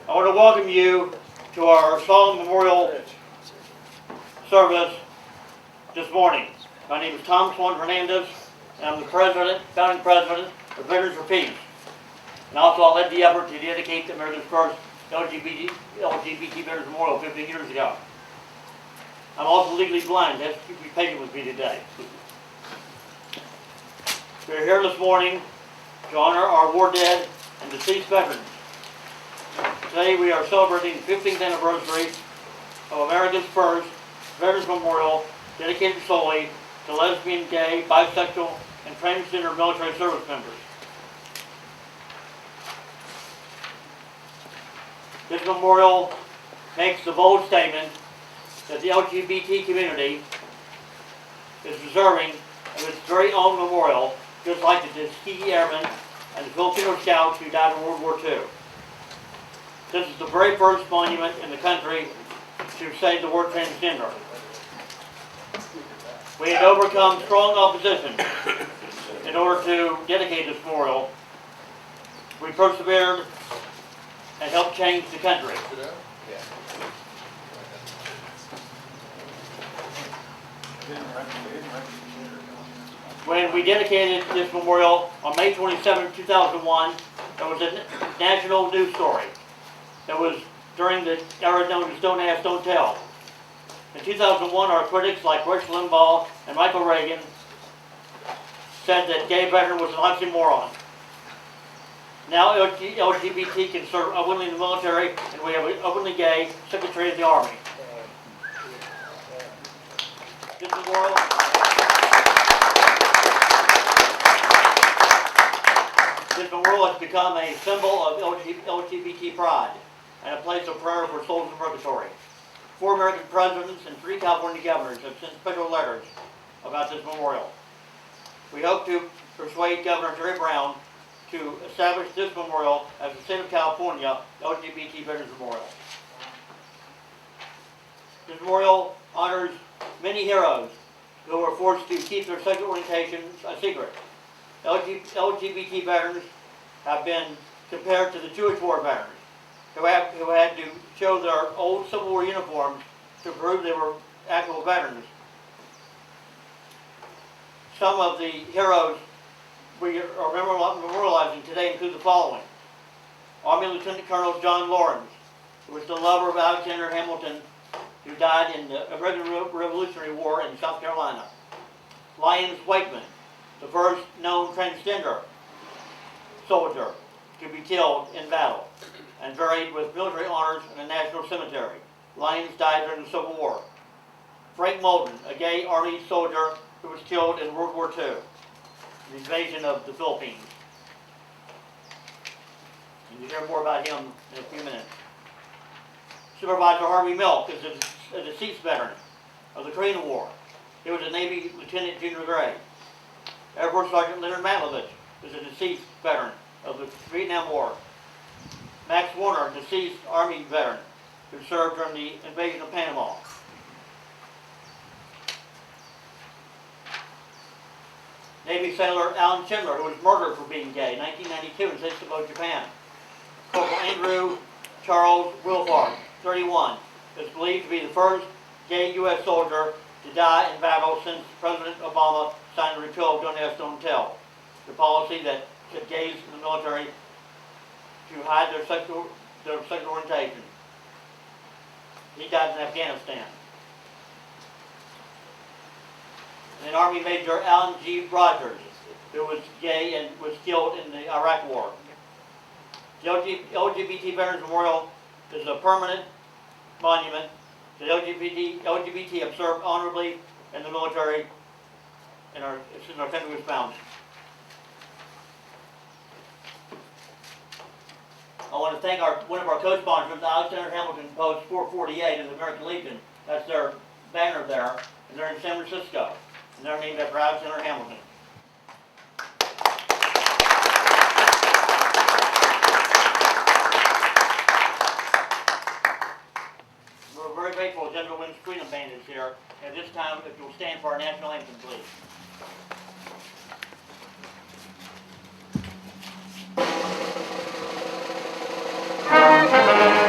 I want to welcome you to our solemn memorial service this morning. My name is Tom Swan Hernandez, and I'm the founding president of Veterans for Peace. And also I led the effort to dedicate America's first LGBT Veterans Memorial 15 years ago. I'm also legally blind. That's to be patient with me today. We're here this morning to honor our war dead and deceased veterans. Today we are celebrating the 15th anniversary of America's first Veterans Memorial dedicated solely to lesbian, gay, bisexual, and transgender military service members. This memorial makes the bold statement that the LGBT community is deserving of its very own memorial, just like the Tuskegee Airmen and the Filipino Scouts who died in World War II. This is the very first monument in the country to say the word transgender. We had overcome strong opposition in order to dedicate this memorial. We persevered and helped change the country. When we dedicated this memorial on May 27, 2001, there was a national news story. That was during the era known as Don't Ask, Don't Tell. In 2001, our critics like Rush Limbaugh and Michael Reagan said that gay veteran was an oxymoron. Now LGBT can serve openly in the military, and we have an openly gay Secretary of the Army. This memorial has become a symbol of LGBT pride and a place of prayer for souls in purgatory. 4 American presidents and 3 California governors have sent special letters about this memorial. We hope to persuade Governor Jerry Brown to establish this memorial as the state of California LGBT Veterans Memorial. This memorial honors many heroes who were forced to keep their sexual orientations a secret. LGBT veterans have been compared to the Jewish war veterans who had to show their old Civil War uniforms to prove they were actual veterans. Some of the heroes we are memorializing today include the following. Army Lieutenant Colonel John Lawrence, who was the lover of Alexander Hamilton, who died in the American Revolutionary War in South Carolina. Lyons Wakeman, the first known transgender soldier to be killed in battle and buried with military honors in a national cemetery. Lyons died during the Civil War. Frank Molden, a gay Army soldier who was killed in World War II, the invasion of the Philippines. And you'll hear more about him in a few minutes. Supervisor Harvey Milk is a deceased veteran of the Korean War. He was a Navy Lieutenant Junior Grade. Air Force Sergeant Leonard Matlovich is a deceased veteran of the Vietnam War. Max Warner, deceased Army veteran who served during the invasion of Panama. Navy sailor Alan Schindler, who was murdered for being gay in 1992 in Sasebo, Japan. Corporal Andrew Charles Wilford, 31, is believed to be the first gay U.S. soldier to die in battle since President Obama signed the repeal of Don't Ask, Don't Tell, the policy that gays in the military to hide their sexual orientation. He died in Afghanistan. And then Army Major Alan G. Rogers, who was gay and was killed in the Iraq War. The LGBT Veterans Memorial is a permanent monument that LGBT have served honorably in the military since our country was founded. I want to thank one of our co-sponsors, Alexander Hamilton Post 448 of the American Legion. That's their banner there, and they're in San Francisco, and they're named after Alexander Hamilton. We're very grateful General Wynn's Freedom Band is here. At this time, if you'll stand for our national anthem, please. Thank you.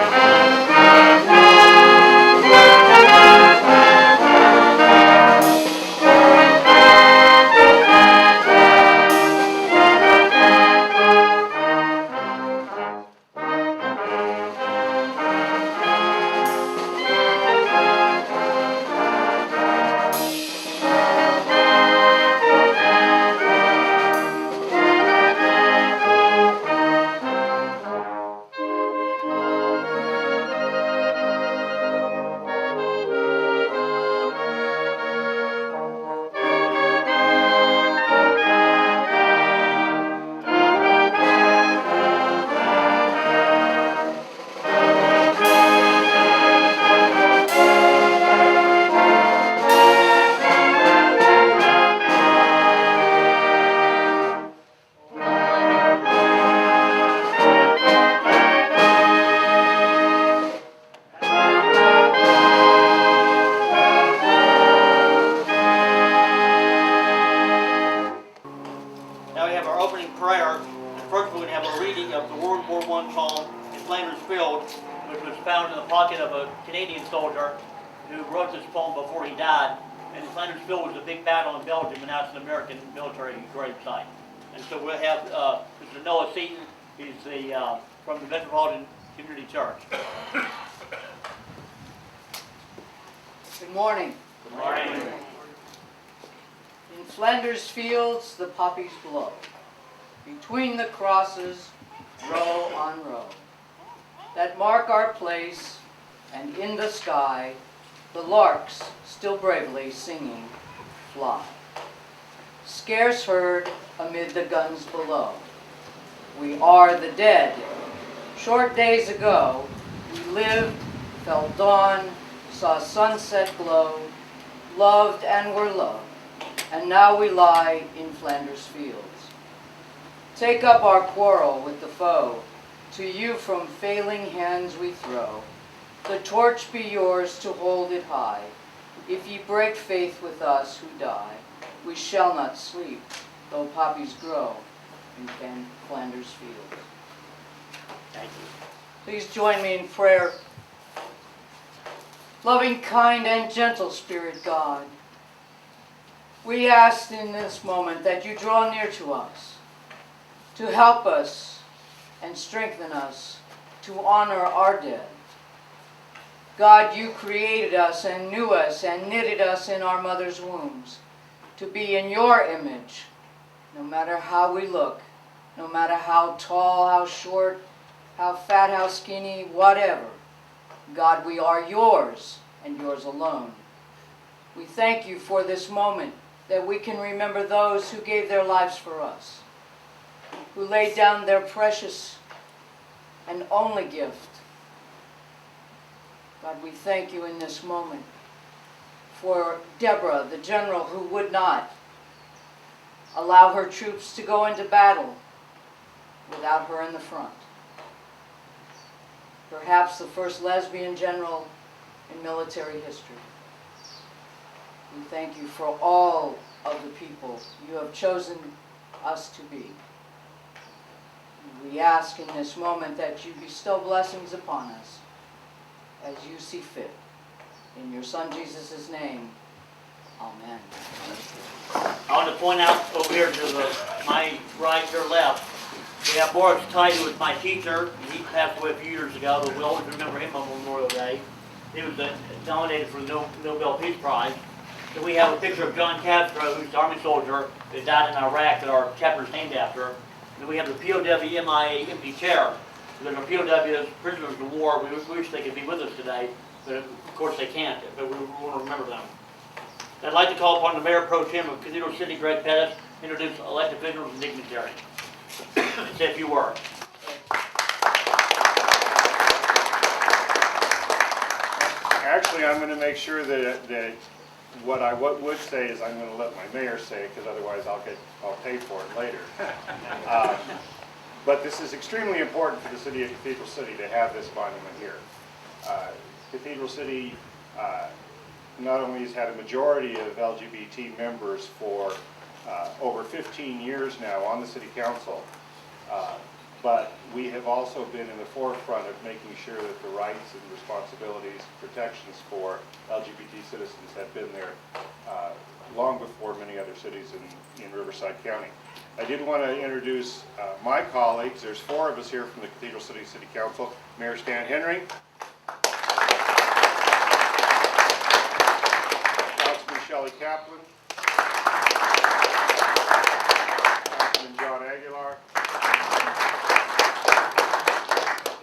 Now we have our opening prayer. And first we're going to have a reading of the World War I psalm in Flanders Field, which was found in the pocket of a Canadian soldier who wrote this poem before he died. And Flanders Field was a big battle in Belgium, and now it's an American military grave site. And so we'll have Mr. Noah Seaton. He's from the Metropolitan Community Church. Good morning. Good morning. In Flanders fields the poppies blow, between the crosses, row on row, that mark our place, and in the sky, the larks, still bravely singing, fly. Scarce heard amid the guns below. We are the dead. Short days ago, we lived, felt dawn, saw sunset glow, loved and were loved, and now we lie in Flanders fields. Take up our quarrel with the foe, to you from failing hands we throw. The torch be yours to hold it high. If ye break faith with us who die, we shall not sleep, though poppies grow in Flanders fields. Thank you. Please join me in prayer. Loving, kind, and gentle Spirit God, we ask in this moment that you draw near to us, to help us and strengthen us to honor our dead. God, you created us and knew us and knitted us in our mother's wombs to be in your image, no matter how we look, no matter how tall, how short, how fat, how skinny, whatever. God, we are yours and yours alone. We thank you for this moment that we can remember those who gave their lives for us, who laid down their precious and only gift. God, we thank you in this moment for Deborah, the general who would not allow her troops to go into battle without her in the front. Perhaps the first lesbian general in military history. We thank you for all of the people you have chosen us to be. We ask in this moment that you bestow blessings upon us as you see fit. In your Son Jesus' name, amen. I want to point out over here to my right, your left, we have Boris Tide, who was my teacher. He passed away a few years ago, but we always remember him on Memorial Day. He was nominated for the Nobel Peace Prize. Then we have a picture of John Castro, who's an Army soldier that died in Iraq that our chapter is named after. Then we have the POW MIA empty chair. There's our POWs, prisoners of war. We wish they could be with us today, but of course they can't, but we want to remember them. I'd like to call upon the Mayor Pro Tem of Cathedral City, Greg Pettis, to introduce elected officials and dignitaries. Say a few words. Actually, I'm going to make sure that what I would say is I'm going to let my mayor say it, because otherwise I'll pay for it later. But this is extremely important for the city of Cathedral City to have this monument here. Cathedral City not only has had a majority of LGBT members for over 15 years now on the city council, but we have also been in the forefront of making sure that the rights and responsibilities, protections for LGBT citizens have been there long before many other cities in Riverside County. I did want to introduce my colleagues. There's 4 of us here from the Cathedral City City Council. Mayor Stan Henry, Councilman Shelley Kaplan, Councilman John Aguilar,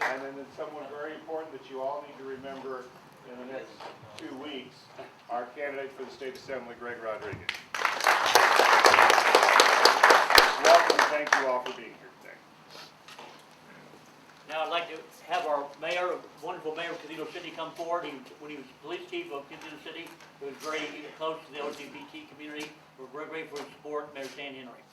and then someone very important that you all need to remember in the next 2 weeks, our candidate for the State Assembly, Greg Rodriguez. Welcome, and thank you all for being here today. Now I'd like to have our mayor, wonderful mayor of Cathedral City, come forward. When he was police chief of Cathedral City, he was very close to the LGBT community. We're very grateful for his support. Mayor Stan Henry.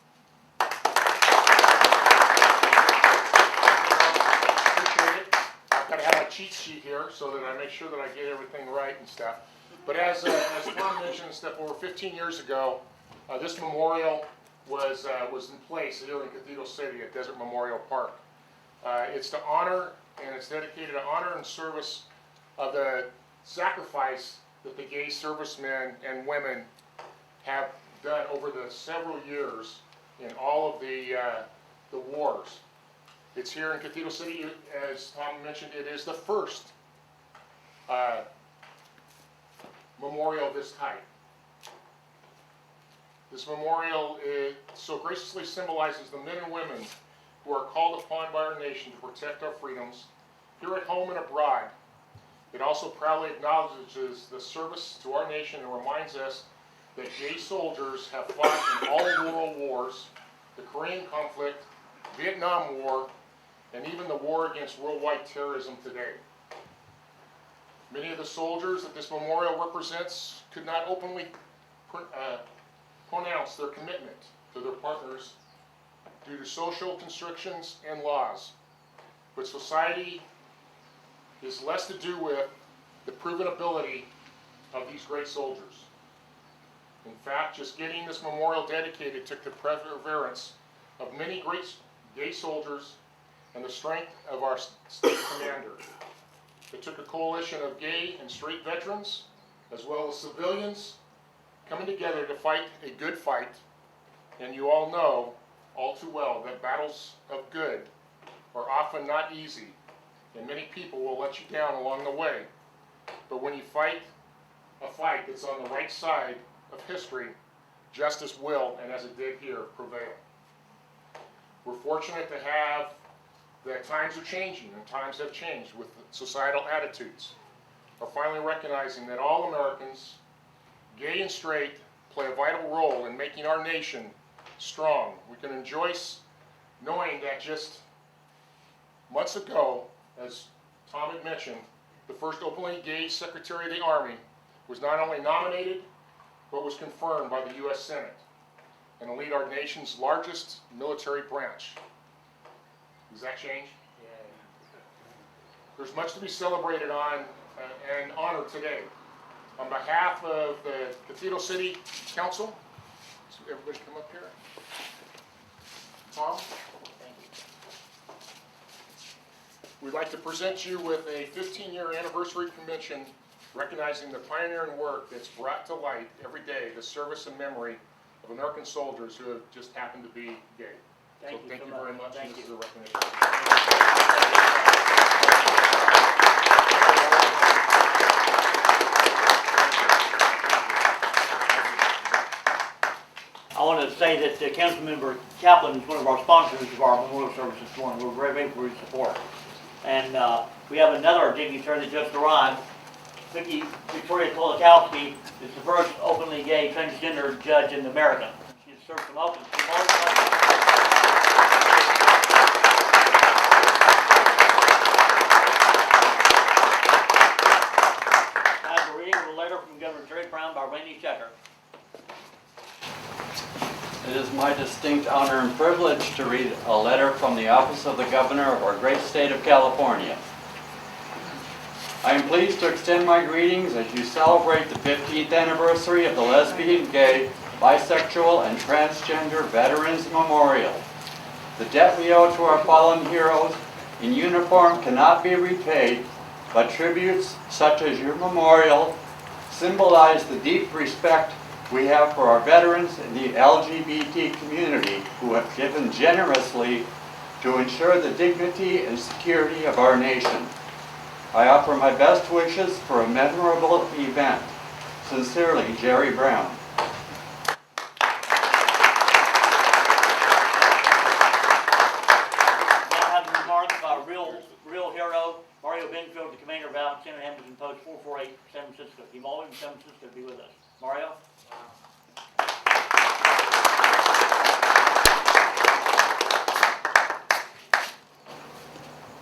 Appreciate it. I've got to have my cheat sheet here so that I make sure that I get everything right and stuff. But as Tom mentioned and stuff, over 15 years ago, this memorial was in place here in Cathedral City at Desert Memorial Park. It's to honor, and it's dedicated to honor and service of the sacrifice that the gay servicemen and women have done over the several years in all of the wars. It's here in Cathedral City. As Tom mentioned, it is the first memorial of this type. This memorial so graciously symbolizes the men and women who are called upon by our nation to protect our freedoms here at home and abroad. It also proudly acknowledges the service to our nation and reminds us that gay soldiers have fought in all world wars, the Korean conflict, Vietnam War, and even the war against worldwide terrorism today. Many of the soldiers that this memorial represents could not openly pronounce their commitment to their partners due to social constrictions and laws. But society is less to do with the proven ability of these great soldiers. In fact, just getting this memorial dedicated took the perseverance of many great gay soldiers and the strength of our state commander. It took a coalition of gay and straight veterans, as well as civilians, coming together to fight a good fight. And you all know all too well that battles of good are often not easy, and many people will let you down along the way. But when you fight a fight that's on the right side of history, justice will, and as it did here, prevail. We're fortunate to have that times are changing, and times have changed with societal attitudes, are finally recognizing that all Americans, gay and straight, play a vital role in making our nation strong. We can rejoice knowing that just months ago, as Tom had mentioned, the first openly gay Secretary of the Army was not only nominated, but was confirmed by the U.S. Senate and will lead our nation's largest military branch. Does that change? Yeah. There's much to be celebrated on and honored today. On behalf of the Cathedral City Council, so everybody come up here. Tom? Thank you. We'd like to present you with a 15-year anniversary convention recognizing the pioneering work that's brought to light every day the service and memory of American soldiers who have just happened to be gay. Thank you very much. Thank you. This is a recognition. I want to say that Councilmember Kaplan is one of our sponsors of our memorial service this morning. We're very grateful for his support. And we have another dignitary that just arrived. Victoria Kolakowski is the first openly gay transgender judge in America. She has served some open. As a reading of a letter from Governor Jerry Brown by Randy Shecker. It is my distinct honor and privilege to read a letter from the office of the governor of our great state of California. I am pleased to extend my greetings as you celebrate the 15th anniversary of the Lesbian, Gay, Bisexual, and Transgender Veterans Memorial. The debt we owe to our fallen heroes in uniform cannot be repaid, but tributes such as your memorial symbolize the deep respect we have for our veterans in the LGBT community who have given generously to ensure the dignity and security of our nation. I offer my best wishes for a memorable event. Sincerely, Jerry Brown. Now have the remarks by real hero, Mario Benfield, the commander of Alexander Hamilton Post 448, San Francisco. He's always in San Francisco to be with us. Mario?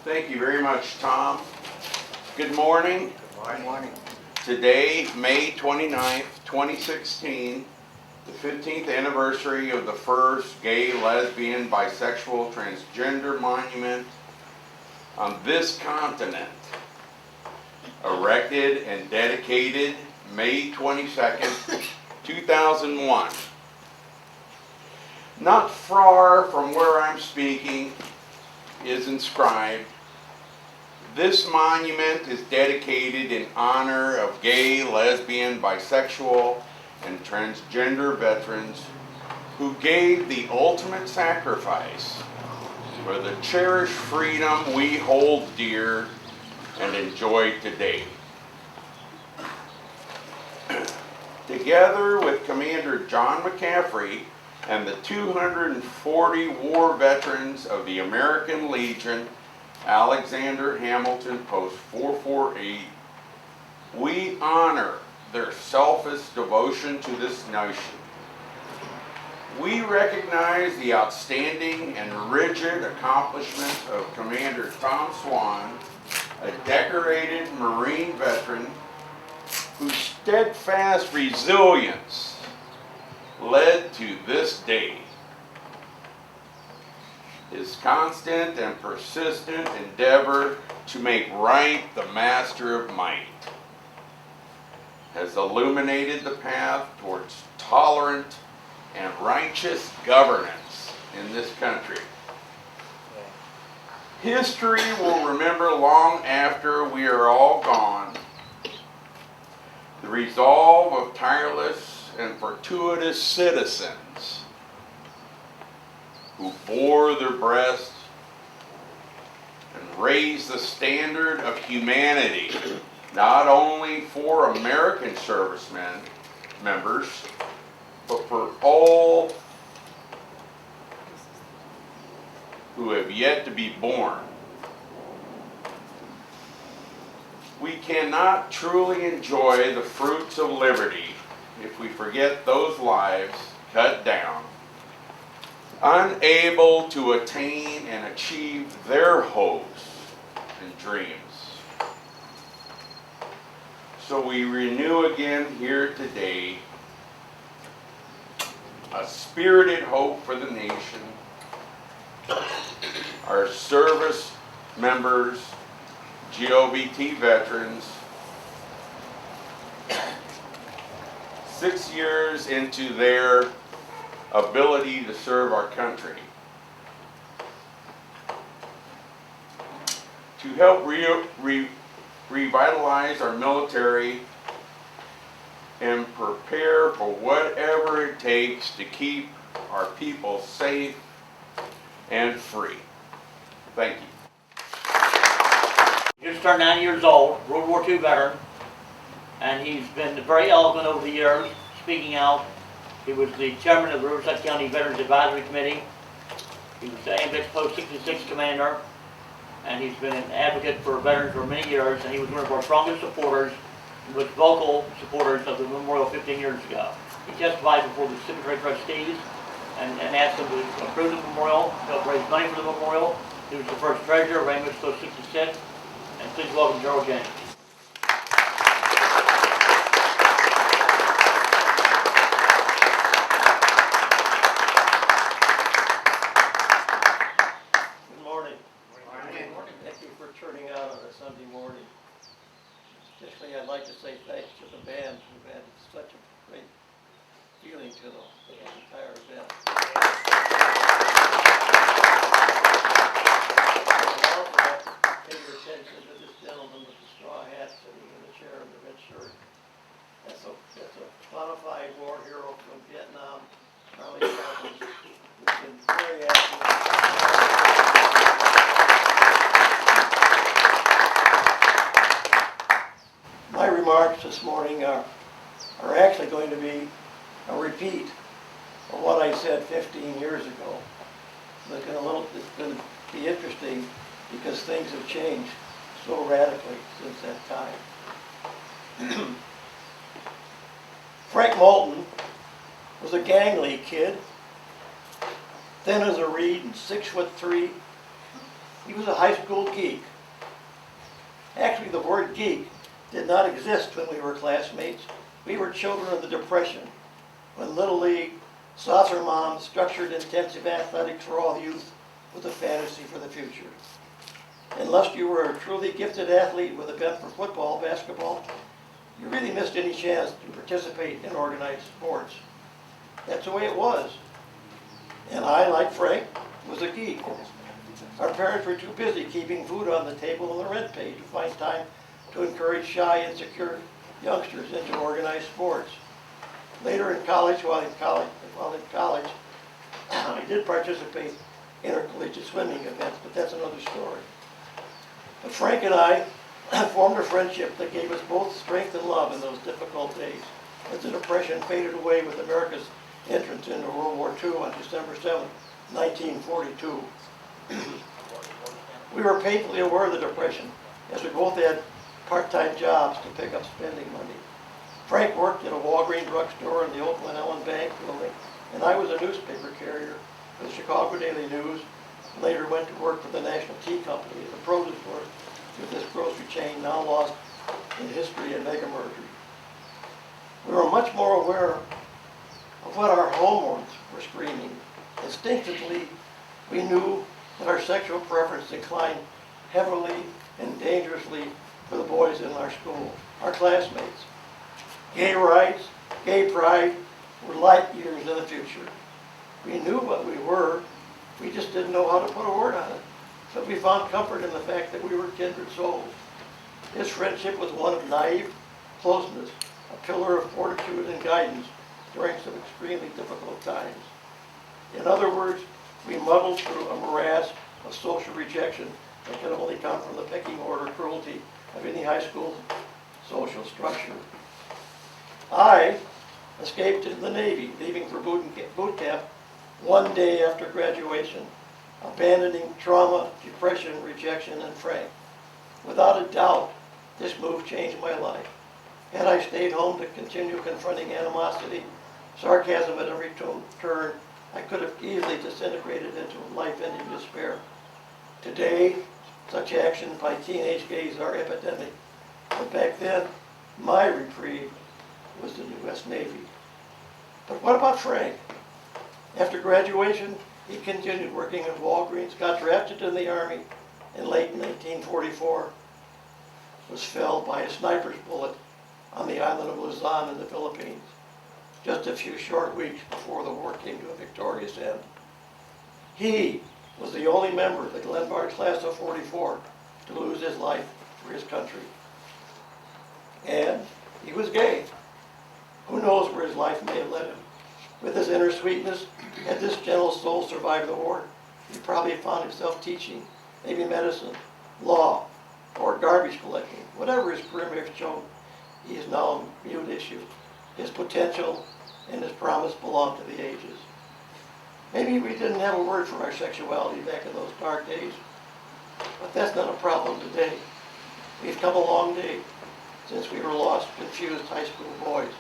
Thank you very much, Tom. Good morning. Good morning. Today, May 29th, 2016, the 15th anniversary of the first gay, lesbian, bisexual, transgender monument on this continent. Erected and dedicated May 22nd, 2001. Not far from where I'm speaking is inscribed, "This monument is dedicated in honor of gay, lesbian, bisexual, and transgender veterans who gave the ultimate sacrifice for the cherished freedom we hold dear and enjoy today." Together with Commander John McCaffrey and the 240 war veterans of the American Legion, Alexander Hamilton Post 448, we honor their selfless devotion to this nation. We recognize the outstanding and rigid accomplishments of Commander Tom Swan, a decorated Marine veteran whose steadfast resilience led to this day. His constant and persistent endeavor to make right the master of might has illuminated the path towards tolerant and righteous governance in this country. History will remember long after we are all gone the resolve of tireless and fortuitous citizens who bore their breasts and raised the standard of humanity, not only for American servicemen, members, but for all who have yet to be born. We cannot truly enjoy the fruits of liberty if we forget those lives cut down, unable to attain and achieve their hopes and dreams. So we renew again here today a spirited hope for the nation, our service members, LGBT veterans, 6 years into their ability to serve our country. To help revitalize our military and prepare for whatever it takes to keep our people safe and free. Thank you. He just turned 90 years old, World War II veteran, and he's been very eloquent over the years, speaking out. He was the chairman of the Riverside County Veterans Advisory Committee. He was the AmVets Post 66 commander, and he's been an advocate for veterans for many years, and he was one of our strongest supporters, with vocal supporters of the memorial 15 years ago. He testified before the cemetery trustees and asked them to approve the memorial, to help raise money for the memorial. He was the first treasurer of AmVets Post 66, and please welcome Gerald James. Good morning. Thank you for turning out on a Sunday morning. Especially, I'd like to say thanks to the band who had such a great feeling to the entire event. I'd also like to pay your attention to this gentleman with the straw hat sitting in the chair in the red shirt. That's a bona fide war hero from Vietnam, Charlie Chaplin, who's been very active. My remarks this morning are actually going to be a repeat of what I said 15 years ago. It's going to be interesting because things have changed so radically since that time. Frank Moulton was a gangly kid, thin as a reed and 6'3". He was a high school geek. Actually, the word geek did not exist when we were classmates. We were children of the Depression, when Little League, Saucer Mom, structured intensive athletics for all youth was a fantasy for the future. Unless you were a truly gifted athlete with a bent for football, basketball, you really missed any chance to participate in organized sports. That's the way it was. And I, like Frank, was a geek. Our parents were too busy keeping food on the table and the rent paid to find time to encourage shy, insecure youngsters into organized sports. Later in college, while in college, I did participate in intercollegiate swimming events, but that's another story. But Frank and I formed a friendship that gave us both strength and love in those difficult days, as the Depression faded away with America's entrance into World War II on December 7, 1942. We were painfully aware of the Depression, as we both had part-time jobs to pick up spending money. Frank worked at a Walgreens drugstore in the Oakland Ellen Bank building, and I was a newspaper carrier for the Chicago Daily News, and later went to work for the National Tea Company as a produce clerk with this grocery chain now lost in history and mega merger. We were much more aware of what our hormones were screaming. Instinctively, we knew that our sexual preference inclined heavily and dangerously for the boys in our school, our classmates. Gay rights, gay pride were light years in the future. We knew what we were, we just didn't know how to put a word on it. But we found comfort in the fact that we were kindred souls. This friendship was one of naive closeness, a pillar of fortitude and guidance during some extremely difficult times. In other words, we muddled through a morass of social rejection that could only come from the pecking order cruelty of any high school social structure. I escaped into the Navy, leaving for boot camp one day after graduation, abandoning trauma, depression, rejection, and Frank. Without a doubt, this move changed my life. Had I stayed home to continue confronting animosity, sarcasm at every turn, I could have easily disintegrated into life-ending despair. Today, such actions by teenage gays are epidemic. But back then, my reprieve was the U.S. Navy. But what about Frank? After graduation, he continued working at Walgreens, got drafted in the Army, and late in 1944 was felled by a sniper's bullet on the island of Luzon in the Philippines, just a few short weeks before the war came to a victorious end. He was the only member of the Glenbard class of 44 to lose his life for his country. And he was gay. Who knows where his life may have led him. With his inner sweetness, had this gentle soul survived the war, he probably found himself teaching, maybe medicine, law, or garbage collecting. Whatever his career may have shown, he is now a mute issue. His potential and his promise belong to the ages. Maybe we didn't have a word for our sexuality back in those dark days, but that's not a problem today. We've come a long way since we were lost, confused high school boys.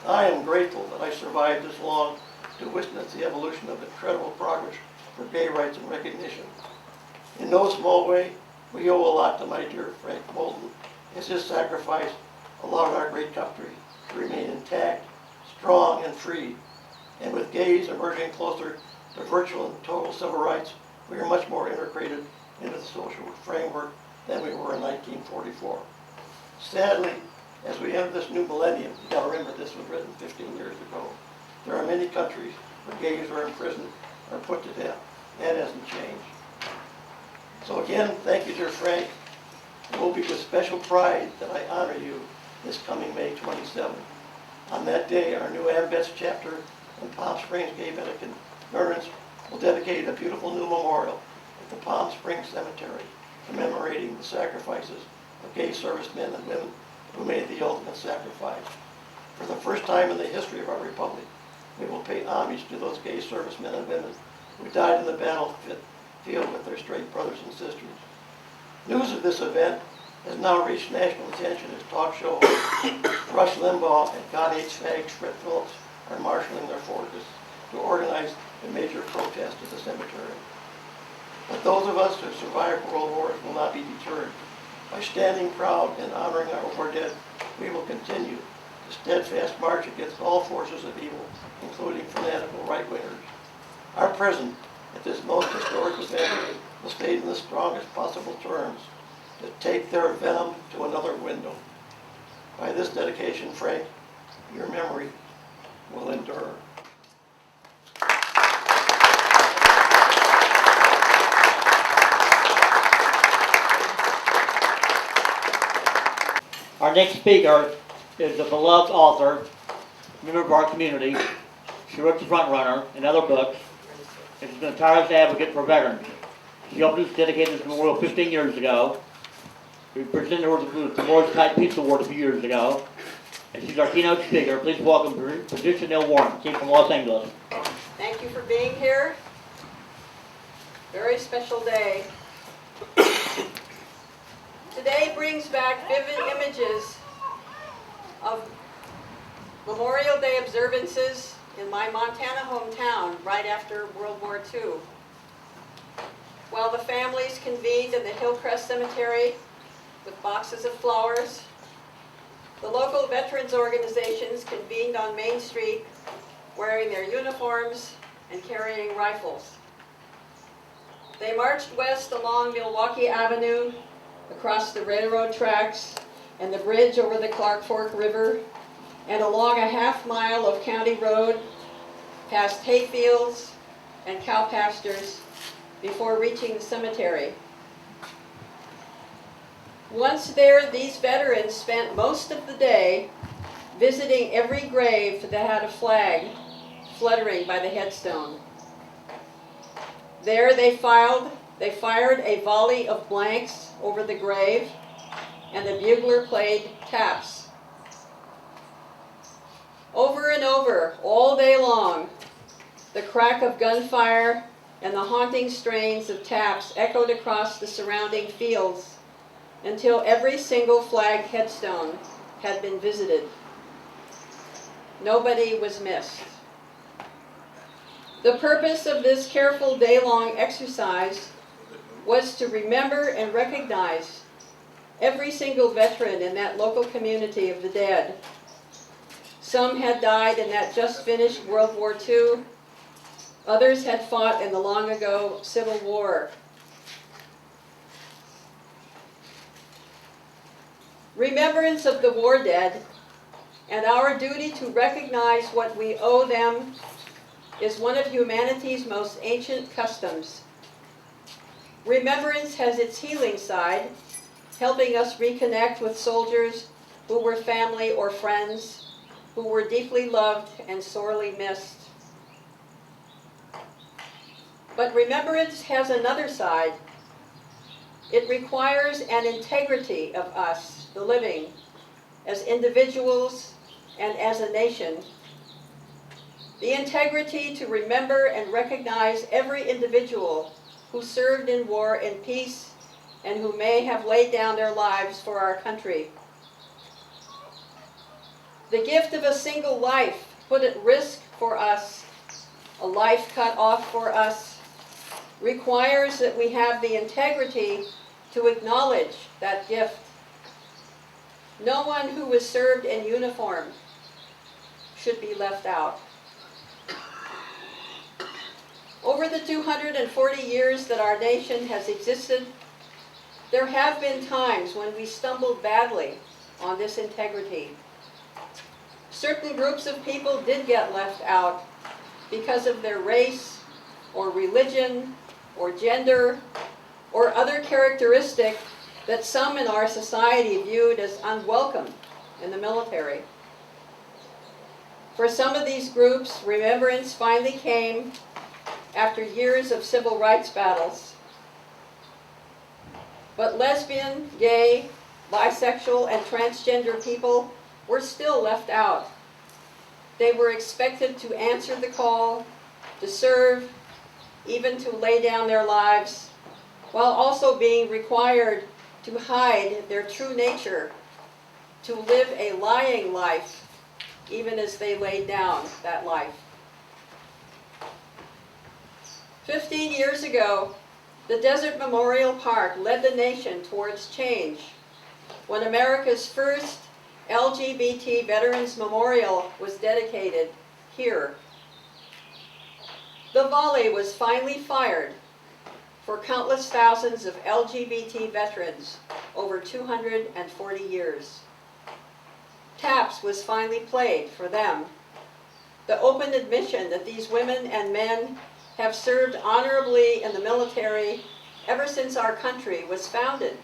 I am grateful that I survived this long to witness the evolution of incredible progress for gay rights and recognition. In no small way, we owe a lot to my dear Frank Moulton, as his sacrifice allowed our great country to remain intact, strong, and free. And with gays emerging closer to virtual and total civil rights, we are much more integrated into the social framework than we were in 1944. Sadly, as we enter this new millennium, you gotta remember this was written 15 years ago, there are many countries where gays are imprisoned or put to death. That hasn't changed. So again, thank you, dear Frank. It will be with special pride that I honor you this coming May 27th. On that day, our new AmVets chapter in Palm Springs Gay Veterans will dedicate a beautiful new memorial at the Palm Springs Cemetery, commemorating the sacrifices of gay servicemen and women who made the ultimate sacrifice. For the first time in the history of our republic, we will pay homage to those gay servicemen and women who died in the battlefield with their straight brothers and sisters. News of this event has now reached national attention as talk show hosts Rush Limbaugh and God Hates Fags Fred Phillips are marshaling their forces to organize a major protest at the cemetery. But those of us who survived world wars will not be deterred. By standing proud and honoring our war dead, we will continue the steadfast march against all forces of evil, including fanatical right-wingers. Our presence at this most historic event will state in the strongest possible terms to take their venom to another window. By this dedication, Frank, your memory will endure. Our next speaker is a beloved author, member of our community. She wrote The Front Runner and other books, and she's been a tireless advocate for veterans. She helped us dedicate this memorial 15 years ago. We presented her with the Memorial Kite Peace Award a few years ago, and she's our keynote speaker. Please welcome Patricia Neal Warren, came from Los Angeles. Thank you for being here. Very special day. Today brings back vivid images of Memorial Day observances in my Montana hometown right after World War II. While the families convened in the Hillcrest Cemetery with boxes of flowers, the local veterans organizations convened on Main Street wearing their uniforms and carrying rifles. They marched west along Milwaukee Avenue, across the railroad tracks and the bridge over the Clark Fork River, and along a half-mile of county road, past hayfields and cow pastures, before reaching the cemetery. Once there, these veterans spent most of the day visiting every grave that had a flag fluttering by the headstone. There they fired a volley of blanks over the grave, and the bugler played taps. Over and over, all day long, the crack of gunfire and the haunting strains of taps echoed across the surrounding fields until every single flag headstone had been visited. Nobody was missed. The purpose of this careful day-long exercise was to remember and recognize every single veteran in that local community of the dead. Some had died in that just-finished World War II. Others had fought in the long-ago Civil War. Remembrance of the war dead and our duty to recognize what we owe them is one of humanity's most ancient customs. Remembrance has its healing side, helping us reconnect with soldiers who were family or friends, who were deeply loved and sorely missed. But remembrance has another side. It requires an integrity of us, the living, as individuals and as a nation. The integrity to remember and recognize every individual who served in war and peace and who may have laid down their lives for our country. The gift of a single life put at risk for us, a life cut off for us, requires that we have the integrity to acknowledge that gift. No one who was served in uniform should be left out. Over the 240 years that our nation has existed, there have been times when we stumbled badly on this integrity. Certain groups of people did get left out because of their race, or religion, or gender, or other characteristic that some in our society viewed as unwelcome in the military. For some of these groups, remembrance finally came after years of civil rights battles. But lesbian, gay, bisexual, and transgender people were still left out. They were expected to answer the call, to serve, even to lay down their lives, while also being required to hide their true nature, to live a lying life, even as they laid down that life. 15 years ago, the Desert Memorial Park led the nation towards change when America's first LGBT Veterans Memorial was dedicated here. The volley was finally fired for countless thousands of LGBT veterans over 240 years. Taps was finally played for them. The open admission that these women and men have served honorably in the military ever since our country was founded.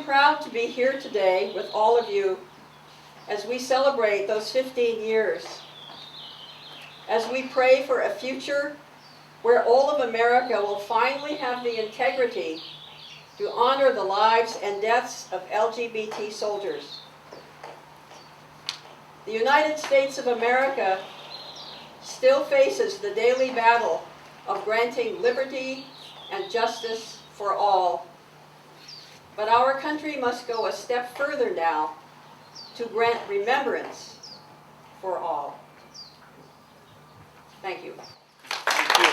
proud to be here today with all of you as we celebrate those 15 years, as we pray for a future where all of America will finally have the integrity to honor the lives and deaths of LGBT soldiers. The United States of America still faces the daily battle of granting liberty and justice for all. But our country must go a step further now to grant remembrance for all. Thank you. Thank you.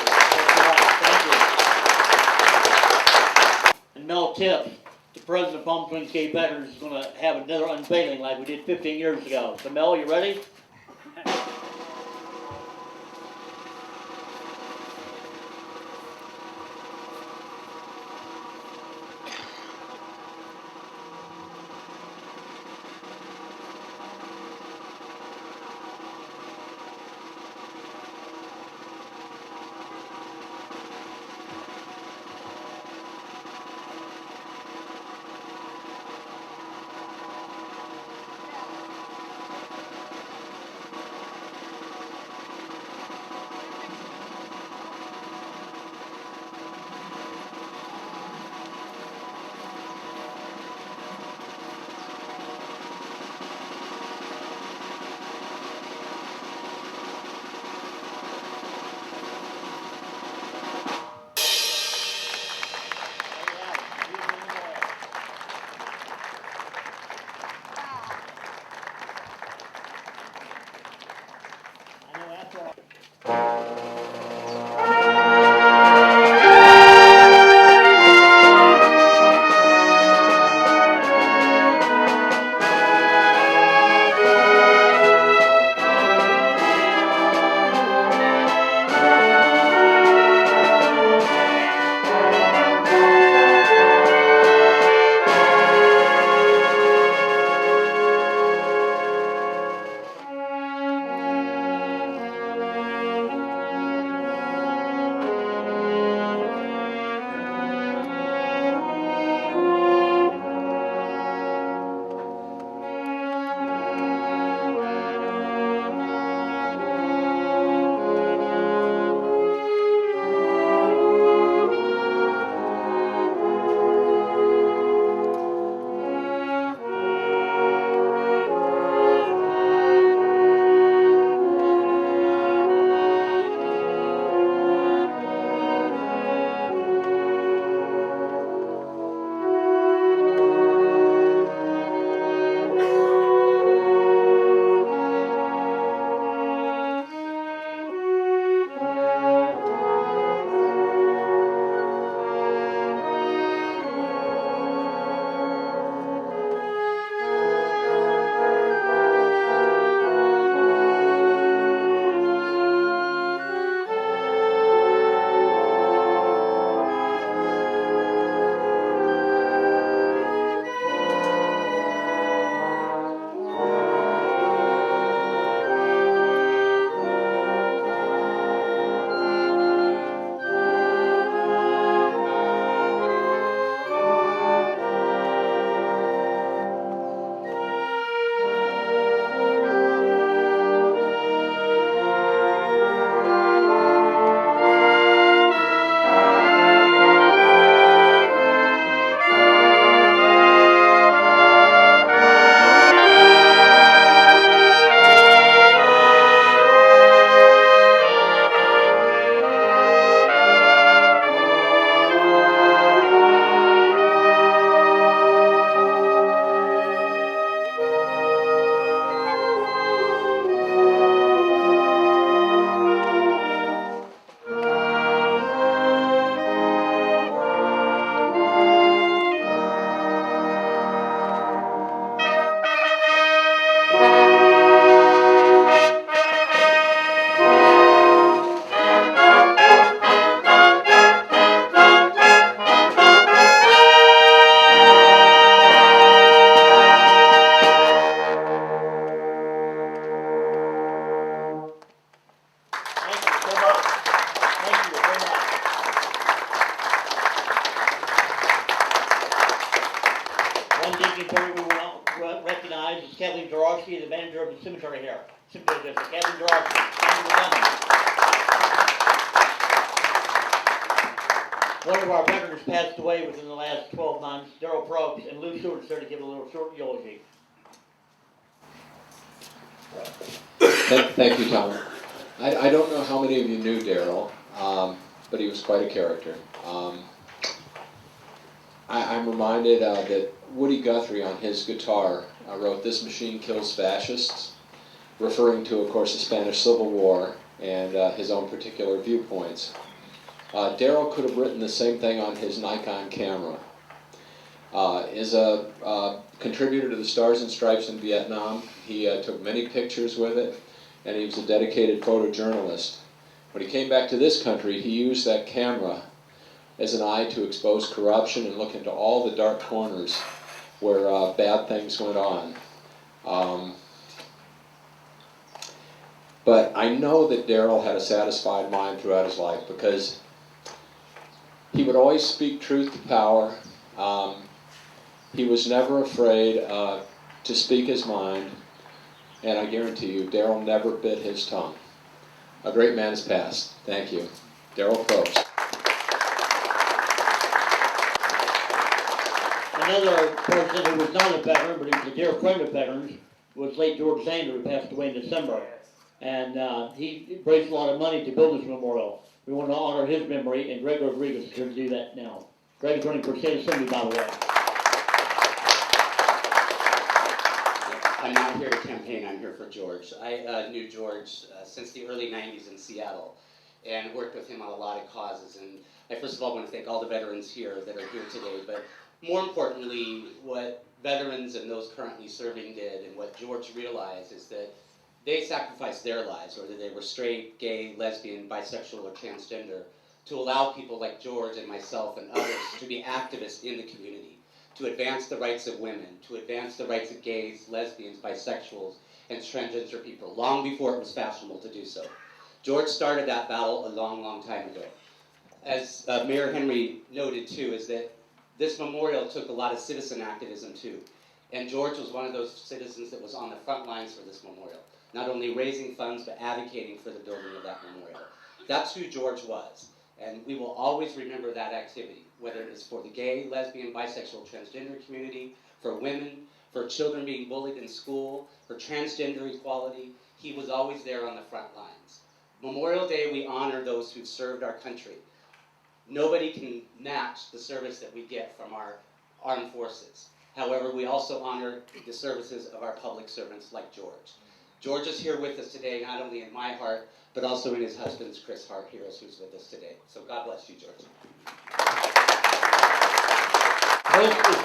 Thank you. And Mel Tiff, the president of Palm Springs Gay Veterans, is going to have another unveiling like we did 15 years ago. So Mel, you ready? Kathleen Dorowski, the manager of the cemetery here. Cemetery district, Kathleen Dorowski. Thank you for coming. One of our veterans passed away within the last 12 months, Daryl Probst, and Lou Stewart's there to give a little short eulogy. Thank you, Tom. I don't know how many of you knew Daryl, but he was quite a character. I'm reminded that Woody Guthrie on his guitar wrote "This Machine Kills Fascists," referring to, of course, the Spanish Civil War and his own particular viewpoints. Daryl could have written the same thing on his Nikon camera. Is a contributor to the Stars and Stripes in Vietnam. He took many pictures with it, and he was a dedicated photojournalist. When he came back to this country, he used that camera as an eye to expose corruption and look into all the dark corners where bad things went on. But I know that Daryl had a satisfied mind throughout his life because he would always speak truth to power. He was never afraid to speak his mind, and I guarantee you, Daryl never bit his tongue. A great man has passed. Thank you. Daryl Probst. Another person who was not a veteran, but he was a dear friend of veterans, was late George Zander, who passed away in December. And he raised a lot of money to build this memorial. We want to honor his memory, and Greg Rodriguez is here to do that now. Greg is running for state assembly, by the way. I'm not here to campaign, I'm here for George. I knew George since the early 90s in Seattle and worked with him on a lot of causes. And I first of all want to thank all the veterans here that are here today, but more importantly, what veterans and those currently serving did and what George realized is that they sacrificed their lives, whether they were straight, gay, lesbian, bisexual, or transgender, to allow people like George and myself and others to be activists in the community, to advance the rights of women, to advance the rights of gays, lesbians, bisexuals, and transgender people, long before it was fashionable to do so. George started that battle a long, long time ago. As Mayor Henry noted too, is that this memorial took a lot of citizen activism too. And George was one of those citizens that was on the front lines for this memorial, not only raising funds, but advocating for the building of that memorial. That's who George was. And we will always remember that activity, whether it is for the gay, lesbian, bisexual, transgender community, for women, for children being bullied in school, for transgender equality. He was always there on the front lines. Memorial Day, we honor those who've served our country. Nobody can match the service that we get from our armed forces. However, we also honor the services of our public servants like George. George is here with us today, not only in my heart, but also in his husband's Chris Hart here, who's with us today. So God bless you, George. Is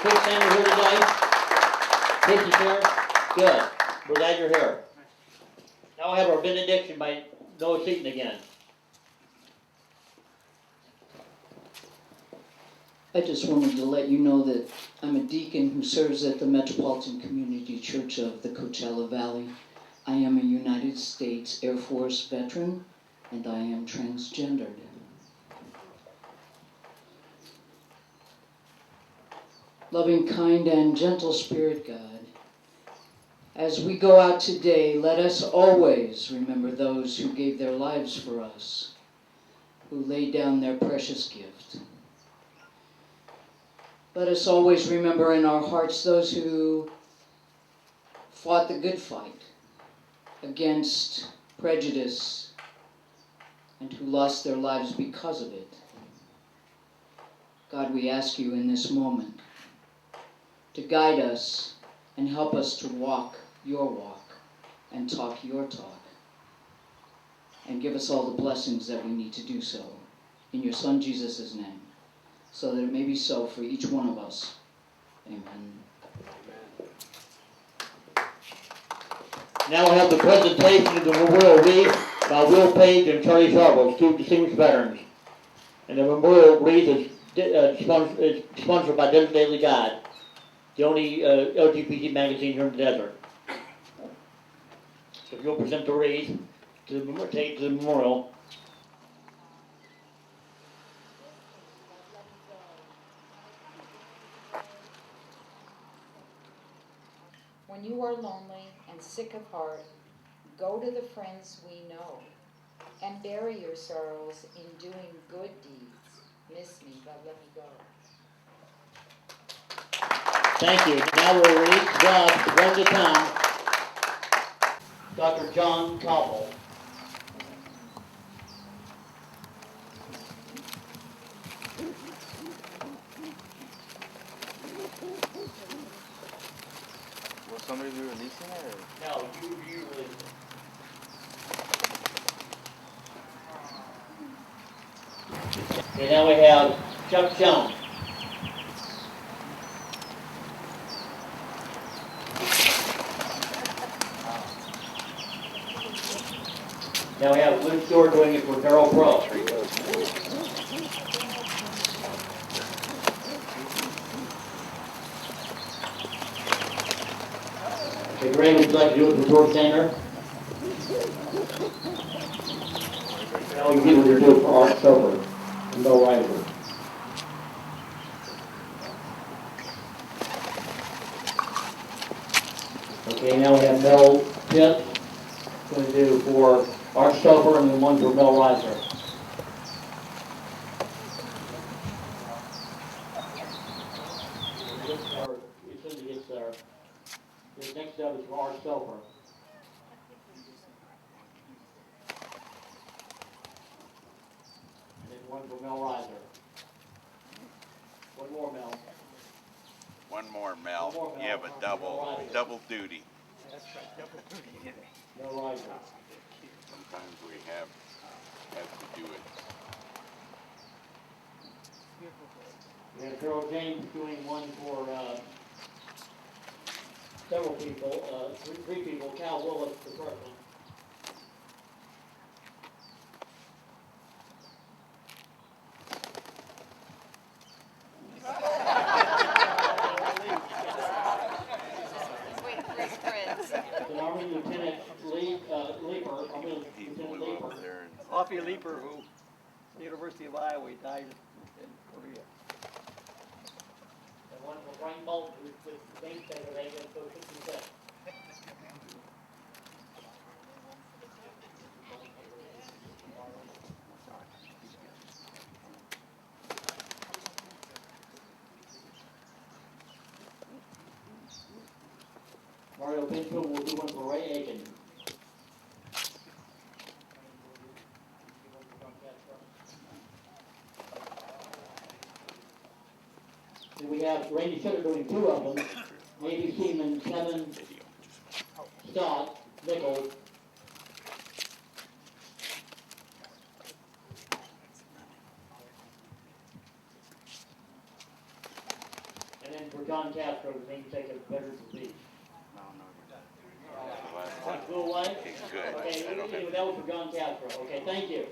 Chris Sander here today? Chris is here? Good. We're glad you're here. Now I have our benediction by Noah Seaton again. I just wanted to let you know that I'm a deacon who serves at the Metropolitan Community Church of the Coachella Valley. I am a United States Air Force veteran, and I am transgendered. Loving, kind, and gentle Spirit God, as we go out today, let us always remember those who gave their lives for us, who laid down their precious gift. Let us always remember in our hearts those who fought the good fight against prejudice and who lost their lives because of it. God, we ask you in this moment to guide us and help us to walk your walk and talk your talk, and give us all the blessings that we need to do so. In your Son Jesus' name, so that it may be so for each one of us. Amen. Now I have the presentation of the memorial wreath by Will Page and Charlie Sharbles, two distinguished veterans. And the memorial wreath is sponsored by Desert Daily Guide, the only LGBT magazine here in the desert. So if you'll present the wreath to the memorial. When you were are lonely and sick of heart, go to the friends we know, and bury your sorrows in doing good deeds. Miss me, but let me go. Thank you. Now we'll release Bob one at a time. Dr. John Cobble. Will somebody be releasing it? Or? No, you release it. Okay, now we have Chuck Jones. Now we have Luke Stewart doing it for Darryl Pro. Okay, Greg, would you like to do it for George Sander? Now you people are doing it for Art Sober and Bill Reiser. Okay, now we have Mel Pitt going to do for Art Stover and then one for Mel Reiser. As soon as he gets there, his next step is for Art Stover. And then one for Mel Reiser. One more, Mel. One more, Mel. One more, Mel. You have a double duty. Mel Reiser. Sometimes we have to do it. We have Carol James doing one for several people, three people, Cal Willis, the president. And Army Lieutenant Leeper, Lieutenant Leeper. Offie Leeper, who, the University of Iowa, died in Korea. And one for Frank Bolton, who's the main secretary of the 67. Mario Pinto will do one for Ray Aiken. And we have Randy Sutter doing two of them. Navy Seaman Kevin Stott, Nichols. And then for John Castro, the namesake of Veterans of Beach. Go away? Good. Okay, that was for John Castro. Okay, thank you.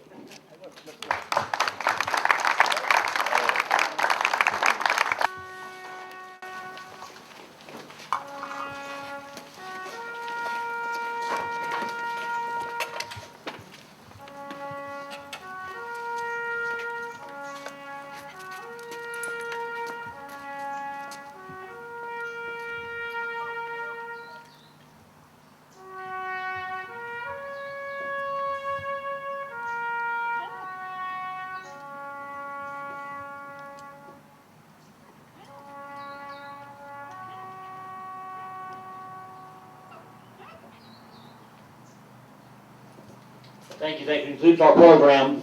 Thank you. That concludes our program.